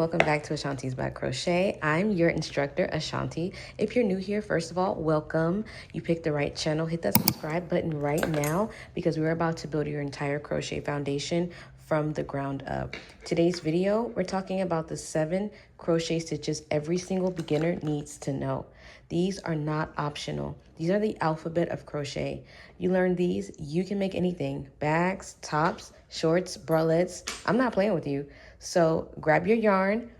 welcome back to Ashanti's Black Crochet. I'm your instructor, Ashanti. If you're new here, first of all, welcome. You picked the right channel. Hit that subscribe button right now because we're about to build your entire crochet foundation from the ground up. Today's video, we're talking about the 7 crochet stitches every single beginner needs to know. These are not optional. These are the alphabet of crochet. You learn these, you can make anything. Bags, tops, shorts, bralettes. I'm not playing with you. So grab your yarn,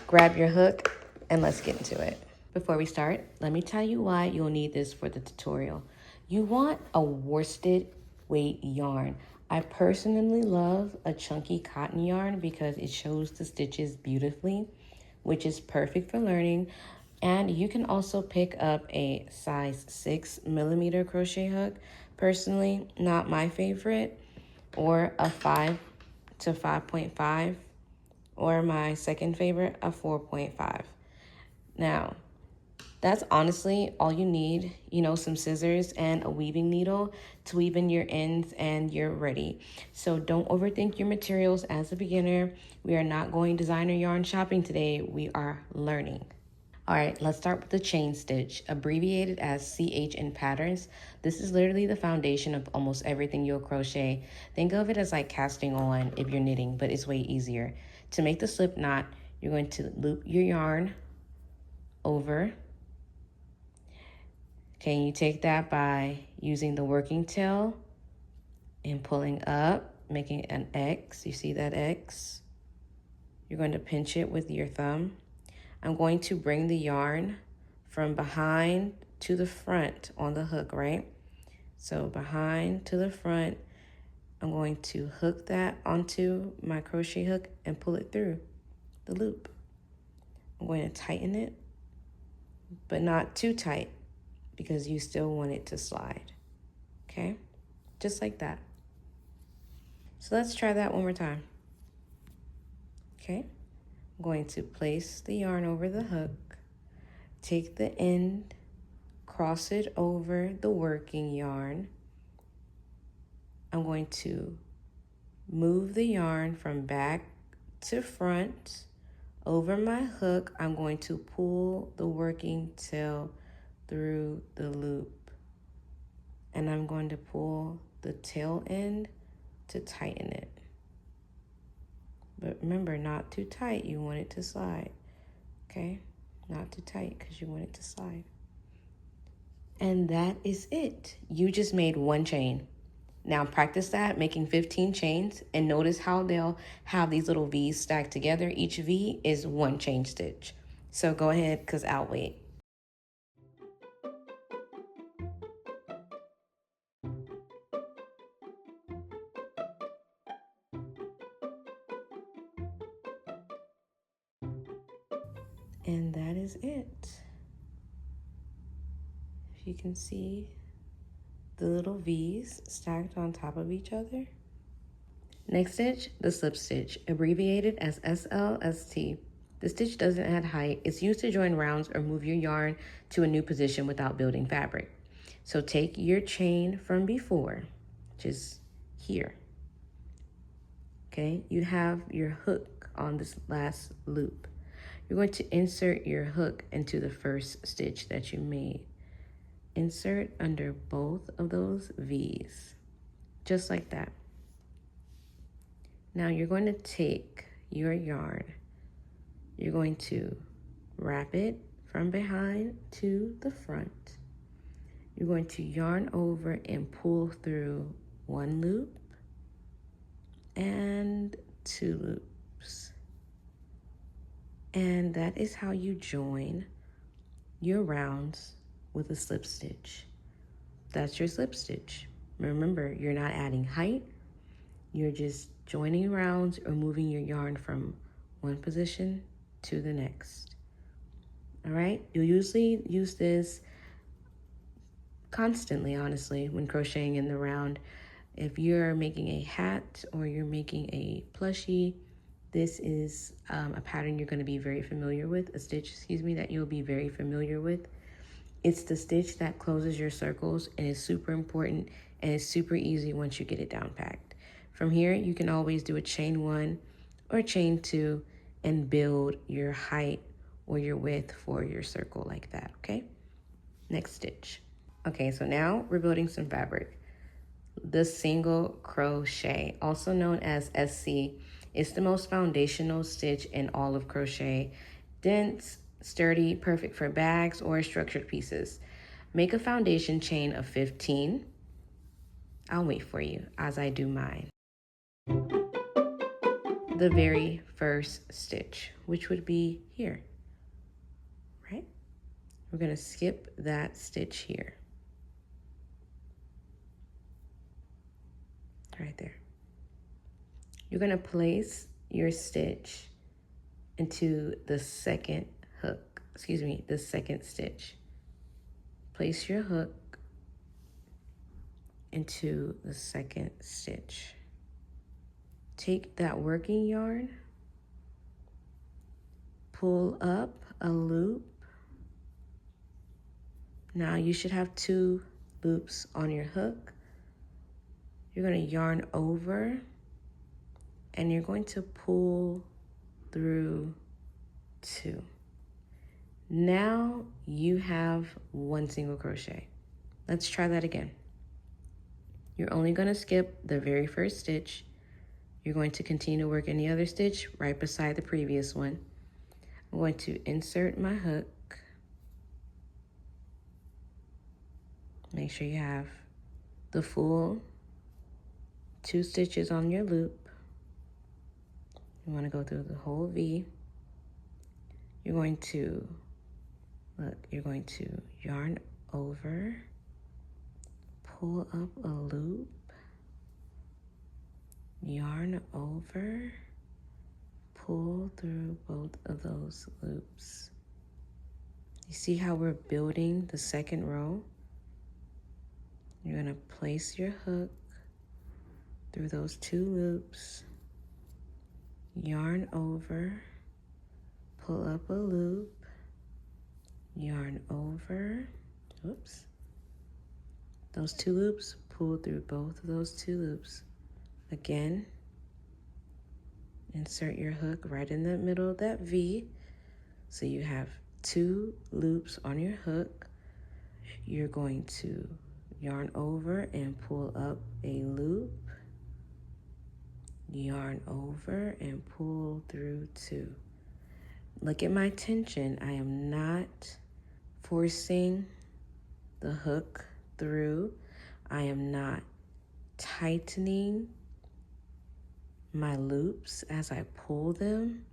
grab your hook, and let's get into it. Before we start, let me tell you why you'll need this for the tutorial. You want a worsted weight yarn. I personally love a chunky cotton yarn because it shows the stitches beautifully, which is perfect for learning. And you can also pick up a size 6mm crochet hook. Personally, not my favorite, or a 5 to 5.5, or my second favorite, a 4.5. Now, that's honestly all you need, some scissors and a weaving needle to weave in your ends and you're ready. So don't overthink your materials as a beginner. We are not going designer yarn shopping today. We are learning. All right, let's start with the chain stitch, abbreviated as CH in patterns. This is literally the foundation of almost everything you'll crochet. Think of it as like casting on if you're knitting, but it's way easier. To make the slip knot, you're going to loop your yarn over. Okay, you take that by using the working tail and pulling up, making an X. You see that X? You're going to pinch it with your thumb. I'm going to bring the yarn from behind to the front on the hook, right? So behind to the front, I'm going to hook that onto my crochet hook and pull it through the loop. I'm going to tighten it, but not too tight because you still want it to slide, okay? Just like that. So let's try that one more time. Okay, I'm going to place the yarn over the hook, take the end, cross it over the working yarn. I'm going to move the yarn from back to front. Over my hook, I'm going to pull the working tail through the loop. And I'm going to pull the tail end to tighten it. But remember, not too tight, you want it to slide, okay? Not too tight because you want it to slide. And that is it. You just made 1 chain. Now practice that, making 15 chains, and notice how they'll have these little V's stacked together. Each V is 1 chain stitch. So go ahead, because I'll wait. And that is it. If you can see the little V's stacked on top of each other. Next stitch, the slip stitch, abbreviated as SLST. The stitch doesn't add height. It's used to join rounds or move your yarn to a new position without building fabric. So take your chain from before, which is here. Okay, you have your hook on this last loop. You're going to insert your hook into the first stitch that you made. Insert under both of those V's, just like that. Now you're going to take your yarn, you're going to wrap it from behind to the front. You're going to yarn over and pull through 1 loop and 2 loops. And that is how you join your rounds with a slip stitch. That's your slip stitch. Remember, you're not adding height, you're just joining rounds or moving your yarn from one position to the next. All right, you'll usually use this constantly, honestly, when crocheting in the round. If you're making a hat or you're making a plushie, this is a pattern you're going to be very familiar with, a stitch, that you'll be very familiar with. It's the stitch that closes your circles and is super important, and it's super easy once you get it down packed. From here, you can always do a chain 1 or chain 2 and build your height or your width for your circle like that, okay? Next stitch. Okay, so now we're building some fabric. The single crochet, also known as SC, is the most foundational stitch in all of crochet. Dense, sturdy, perfect for bags or structured pieces. Make a foundation chain of 15. I'll wait for you as I do mine. The very first stitch, which would be here, right? We're gonna skip that stitch here. Right there. You're gonna place your stitch into the second hook, the second stitch. Place your hook into the second stitch. Take that working yarn, pull up a loop. Now you should have 2 loops on your hook. You're going to yarn over and you're going to pull through 2. Now you have 1 single crochet. Let's try that again. You're only going to skip the very first stitch. You're going to continue to work any other stitch right beside the previous one. I'm going to insert my hook. Make sure you have the full 2 stitches on your loop. You want to go through the whole V. You're going to yarn over, pull up a loop, yarn over, pull through both of those loops. You see how we're building the second row? You're gonna place your hook through those 2 loops, yarn over, pull up a loop, yarn over, oops, those 2 loops, pull through both of those 2 loops. Again, insert your hook right in the middle of that V. So you have 2 loops on your hook. You're going to yarn over and pull up a loop, yarn over and pull through 2. Look at my tension. I am not forcing the hook through. I am not tightening my loops as I pull them.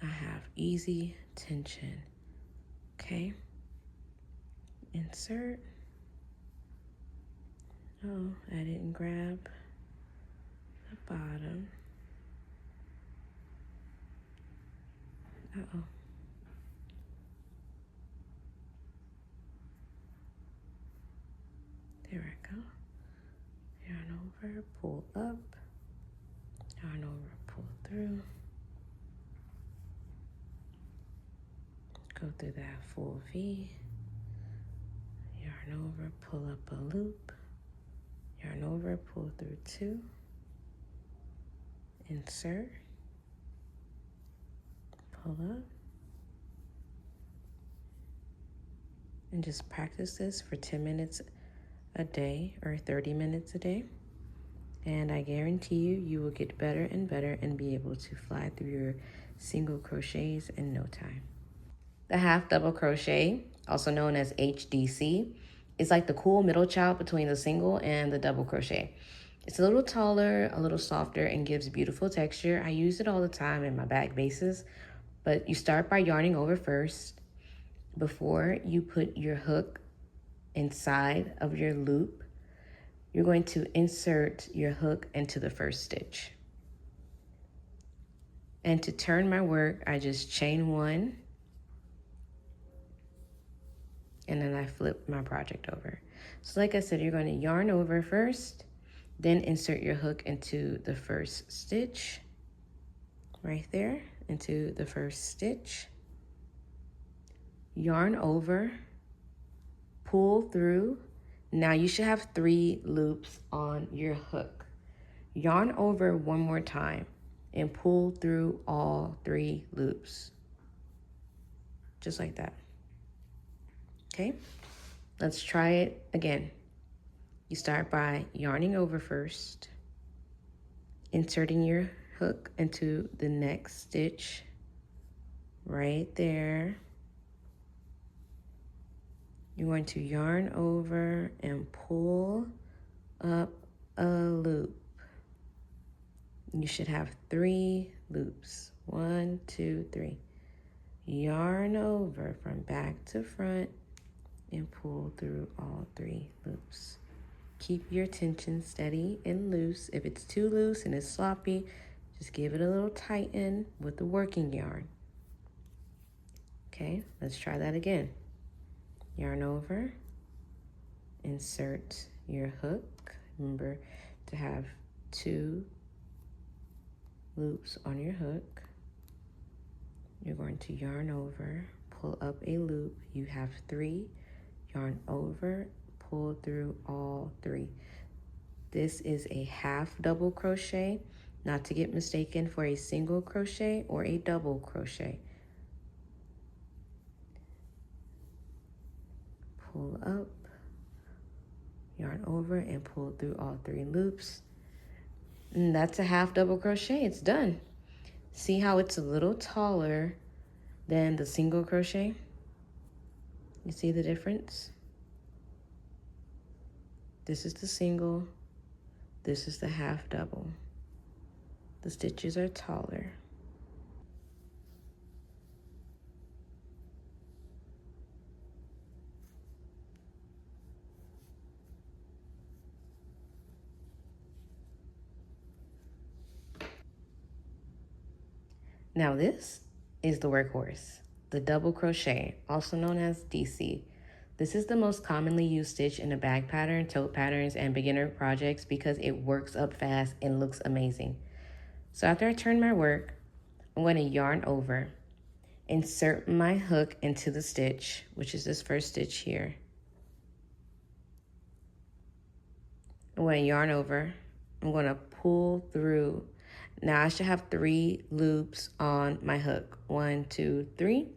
I have easy tension, okay? Insert. Oh, I didn't grab the bottom. Uh-oh. There I go. Yarn over, pull up, yarn over, pull through. Go through that full V. Yarn over, pull up a loop. Yarn over, pull through 2. Insert. Pull up. And just practice this for 10 minutes a day or 30 minutes a day. And I guarantee you, you will get better and better and be able to fly through your single crochets in no time. The half double crochet, also known as HDC, is like the cool middle child between the single and the double crochet. It's a little taller, a little softer, and gives beautiful texture. I use it all the time in my bag bases, but you start by yarning over first before you put your hook inside of your loop. You're going to insert your hook into the first stitch. And to turn my work, I just chain 1, and then I flip my project over. So like I said, you're going to yarn over first, then insert your hook into the first stitch, right there, into the first stitch. Yarn over, pull through. Now you should have 3 loops on your hook. Yarn over one more time and pull through all 3 loops. Just like that. Okay, let's try it again. You start by yarning over first, inserting your hook into the next stitch right there. You're going to yarn over and pull up a loop. You should have 3 loops. 1, 2, 3. Yarn over from back to front and pull through all 3 loops. Keep your tension steady and loose. If it's too loose and it's sloppy, just give it a little tighten with the working yarn. Okay, let's try that again. Yarn over, insert your hook. Remember to have 2 loops on your hook. You're going to yarn over, pull up a loop. You have 3, yarn over, pull through all 3. This is a half double crochet, not to get mistaken for a single crochet or a double crochet. Pull up, yarn over, and pull through all 3 loops. And that's a half double crochet. It's done. See how it's a little taller than the single crochet? You see the difference? This is the single, this is the half double. The stitches are taller. Now this is the workhorse, the double crochet, also known as DC. This is the most commonly used stitch in the bag pattern, tote patterns, and beginner projects because it works up fast and looks amazing. So after I turn my work, I'm going to yarn over, insert my hook into the stitch, which is this first stitch here. I'm going to yarn over, I'm going to pull through. Now I should have 3 loops on my hook. 1, 2, 3.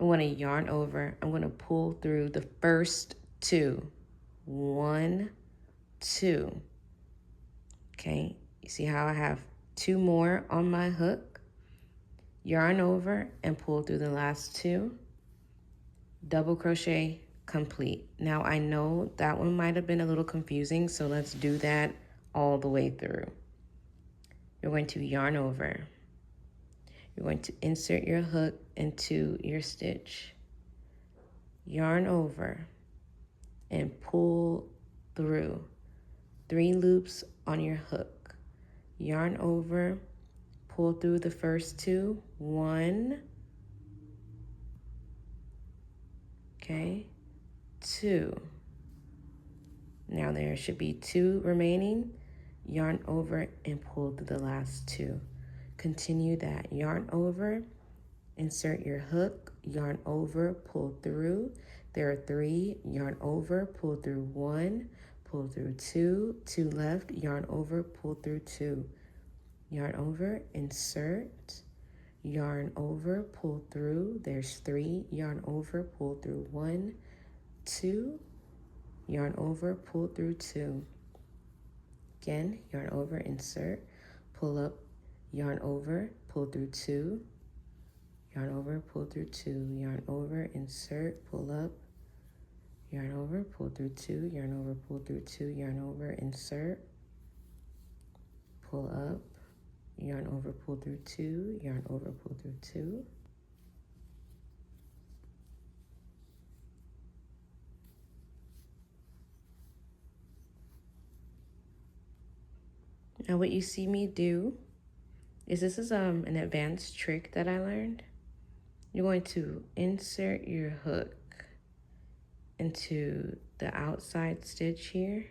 I'm going to yarn over. I'm going to pull through the first 2. 1, 2. Okay, you see how I have 2 more on my hook? Yarn over and pull through the last 2. Double crochet complete. Now I know that one might have been a little confusing, so let's do that all the way through. You're going to yarn over. You're going to insert your hook into your stitch. Yarn over and pull through 3 loops on your hook. Yarn over, pull through the first 2. 1, okay, 2. Now there should be 2 remaining. Yarn over and pull through the last 2. Continue that. Yarn over, insert your hook, yarn over, pull through. There are 3, yarn over, pull through 1, pull through 2, 2 left, yarn over, pull through 2. Yarn over, insert, yarn over, pull through. There's 3, yarn over, pull through 1, 2, yarn over, pull through 2. Again, yarn over, insert, pull up, yarn over, pull through 2, yarn over, pull through 2, yarn over, insert, pull up, yarn over, pull through 2, yarn over, pull through 2, yarn over, insert, pull up, yarn over, pull through 2, yarn over, pull through 2. Now what you see me do is this is an advanced trick that I learned. You're going to insert your hook into the outside stitch here.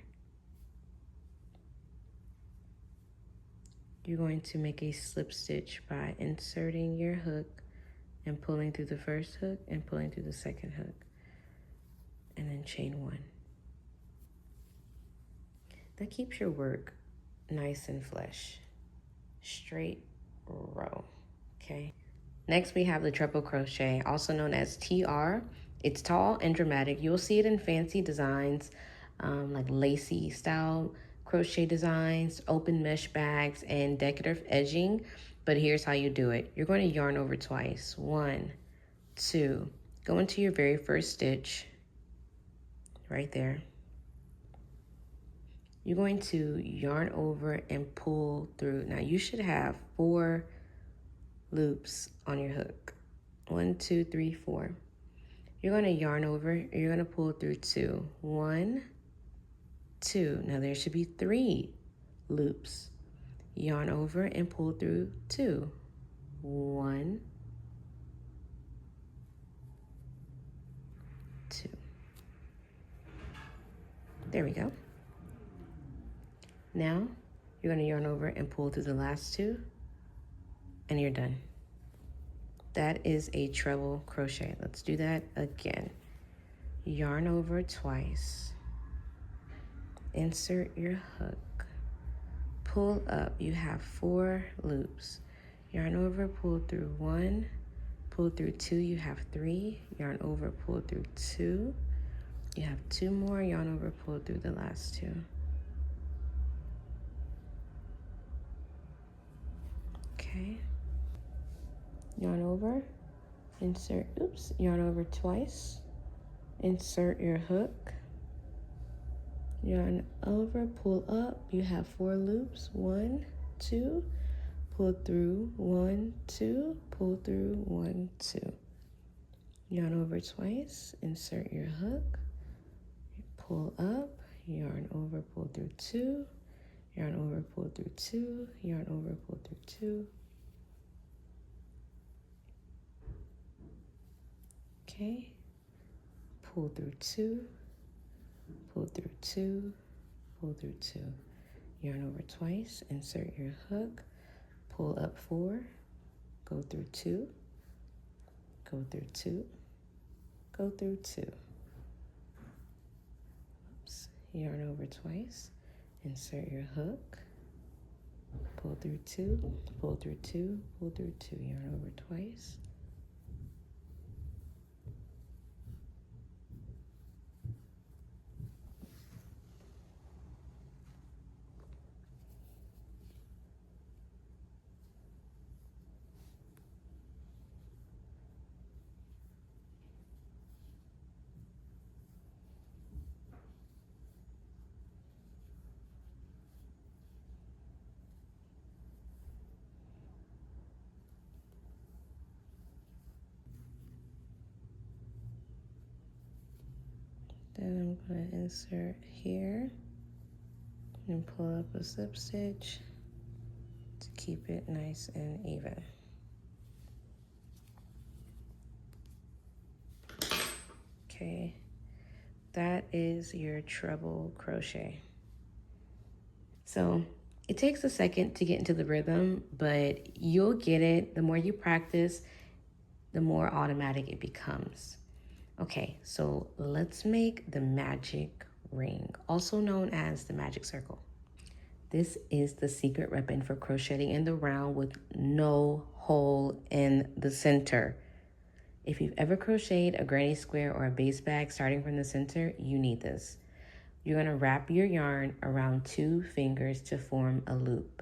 You're going to make a slip stitch by inserting your hook and pulling through the first hook and pulling through the second hook, and then chain 1. That keeps your work nice and flush. straight row. Okay. Next, we have the treble crochet, also known as TR. It's tall and dramatic. You'll see it in fancy designs, like lacy style crochet designs, open mesh bags, and decorative edging. But here's how you do it. You're going to yarn over twice. 1, 2. Go into your very first stitch, right there. You're going to yarn over and pull through. Now you should have 4 loops on your hook. 1, 2, 3, 4. You're going to yarn over, you're going to pull through 2. 1, 2. Now there should be 3 loops. Yarn over and pull through 2. 1, 2. There we go. Now you're going to yarn over and pull through the last 2, and you're done. That is a treble crochet. Let's do that again. Yarn over twice. Insert your hook. Pull up. You have 4 loops. Yarn over, pull through 1, pull through 2, you have 3. Yarn over, pull through 2. You have 2 more. Yarn over, pull through the last 2. Okay. Yarn over, insert, yarn over twice, insert your hook, yarn over, pull up, you have 4 loops, 1, 2, pull through, 1, 2, pull through, 1, 2. Yarn over twice, insert your hook, pull up, yarn over, pull through 2, yarn over, pull through 2, yarn over, pull through 2. Okay, pull through 2, pull through 2, pull through 2. Yarn over twice, insert your hook, pull up 4, go through 2, go through 2, go through 2. Yarn over twice, insert your hook, pull through 2, pull through 2, pull through 2. Yarn over twice. Then I'm going to insert here and pull up a slip stitch to keep it nice and even. Okay, that is your treble crochet. So it takes a second to get into the rhythm, but you'll get it. The more you practice, the more automatic it becomes. Okay, so let's make the magic ring, also known as the magic circle. This is the secret weapon for crocheting in the round with no hole in the center. If you've ever crocheted a granny square or a base bag starting from the center, you need this. You're going to wrap your yarn around 2 fingers to form a loop.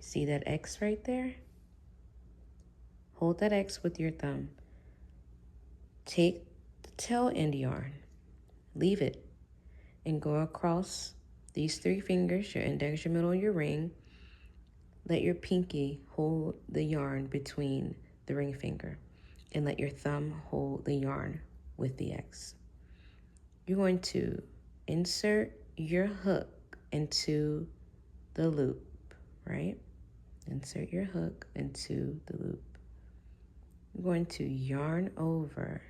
See that X right there? Hold that X with your thumb. Take the tail end yarn, leave it, and go across these 3 fingers, your index, your middle, and your ring. Let your pinky hold the yarn between the ring finger, and let your thumb hold the yarn with the X. You're going to insert your hook into the loop, right? Insert your hook into the loop. You're going to yarn over,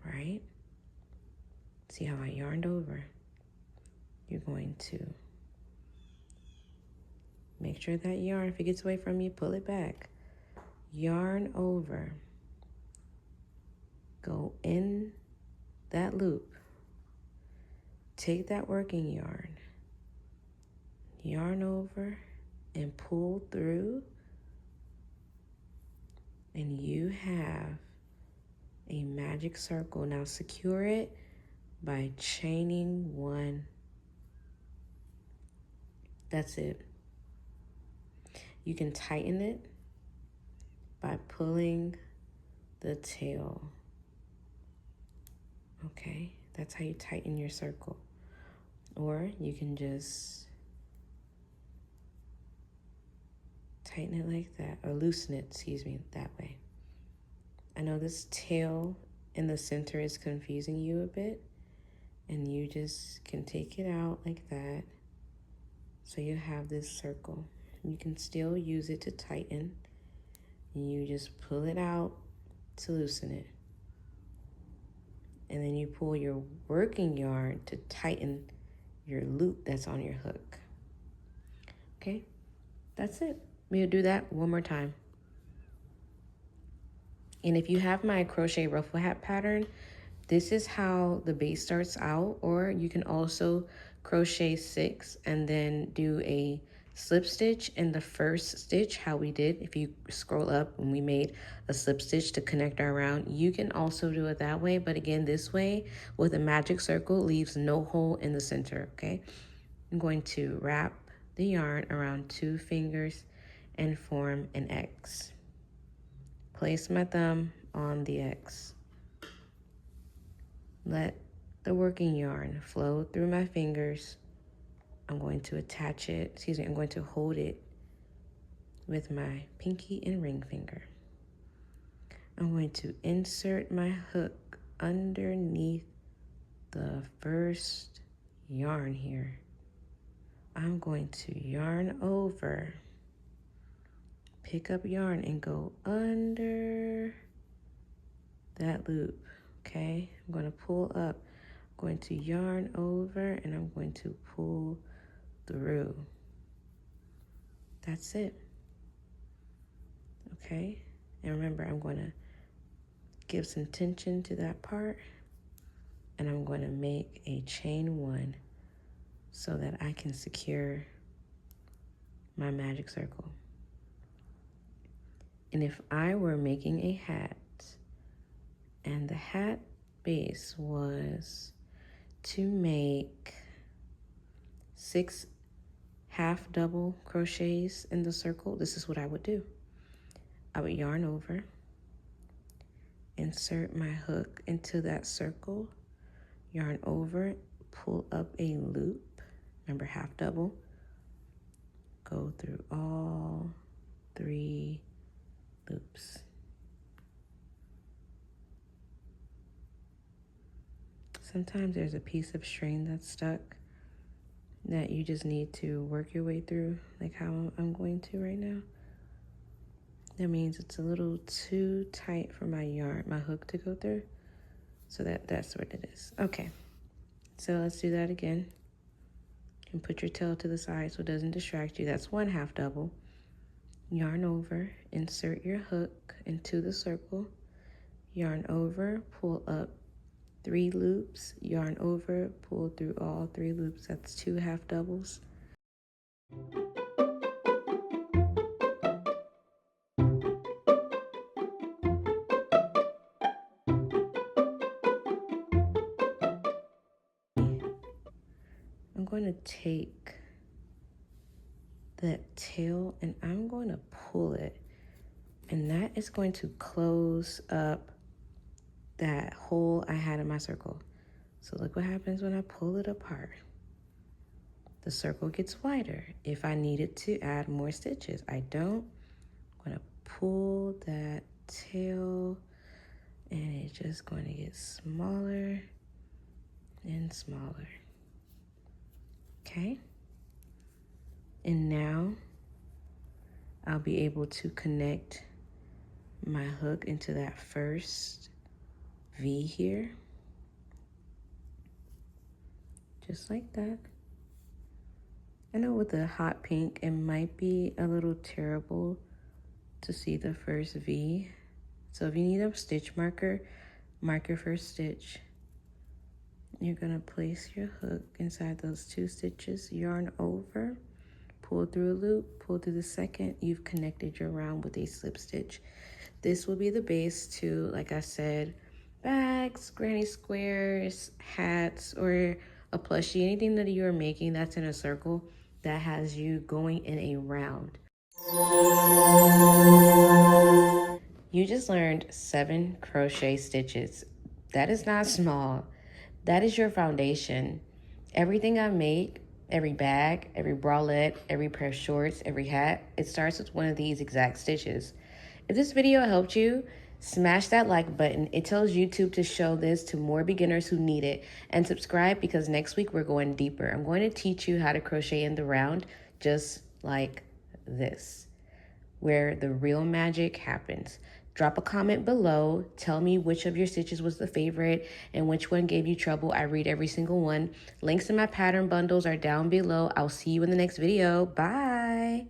right? See how I yarned over? You're going to make sure that yarn, if it gets away from you, pull it back. Yarn over. Go in that loop. Take that working yarn. yarn over and pull through, and you have a magic circle. Now secure it by chaining one. That's it. You can tighten it by pulling the tail. Okay, that's how you tighten your circle. Or you can just tighten it like that, or loosen it, excuse me, that way. I know this tail in the center is confusing you a bit, and you just can take it out like that. So you have this circle. You can still use it to tighten, and you just pull it out to loosen it. And then you pull your working yarn to tighten your loop that's on your hook. Okay, that's it. We'll do that one more time. And if you have my crochet ruffle hat pattern, this is how the base starts out, or you can also crochet 6 and then do a slip stitch in the first stitch, how we did. If you scroll up when we made a slip stitch to connect our round, you can also do it that way. But again, this way with a magic circle leaves no hole in the center, okay? I'm going to wrap the yarn around 2 fingers and form an X. Place my thumb on the X. Let the working yarn flow through my fingers. I'm going to attach it, I'm going to hold it with my pinky and ring finger. I'm going to insert my hook underneath the first yarn here. I'm going to yarn over, pick up yarn and go under that loop, okay? I'm going to pull up, I'm going to yarn over, and I'm going to pull through. That's it, okay? And remember, I'm going to give some tension to that part, and I'm going to make a chain 1 so that I can secure my magic circle. And if I were making a hat, and the hat base was to make 6 half double crochets in the circle, this is what I would do. I would yarn over, insert my hook into that circle, yarn over, pull up a loop, remember half double, go through all 3 loops. Sometimes there's a piece of string that's stuck that you just need to work your way through, like how I'm going to right now. That means it's a little too tight for my yarn, my hook to go through. So that's what it is. Okay, so let's do that again. You can put your tail to the side so it doesn't distract you. That's 1 half double. Yarn over, insert your hook into the circle, yarn over, pull up 3 loops, yarn over, pull through all 3 loops. That's 2 half doubles. I'm going to take that tail and I'm going to pull it, and that is going to close up that hole I had in my circle. So look what happens when I pull it apart. The circle gets wider. If I needed to add more stitches, I don't. I'm going to pull that tail, and it's just going to get smaller and smaller. Okay? And now I'll be able to connect my hook into that first V here. Just like that. I know with the hot pink, it might be a little terrible to see the first V. So if you need a stitch marker, mark your first stitch. You're gonna place your hook inside those 2 stitches, yarn over, pull through a loop, pull through the second, you've connected your round with a slip stitch. This will be the base to, like I said, bags, granny squares, hats, or a plushie, anything that you're making that's in a circle that has you going in a round. You just learned 7 crochet stitches. That is not small. That is your foundation. Everything I make, every bag, every bralette, every pair of shorts, every hat, it starts with one of these exact stitches. If this video helped you, smash that like button. It tells YouTube to show this to more beginners who need it. And subscribe, because next week we're going deeper. I'm going to teach you how to crochet in the round just like this, where the real magic happens. Drop a comment below. Tell me which of your stitches was the favorite and which one gave you trouble. I read every single one. Links to my pattern bundles are down below. I'll see you in the next video. Bye.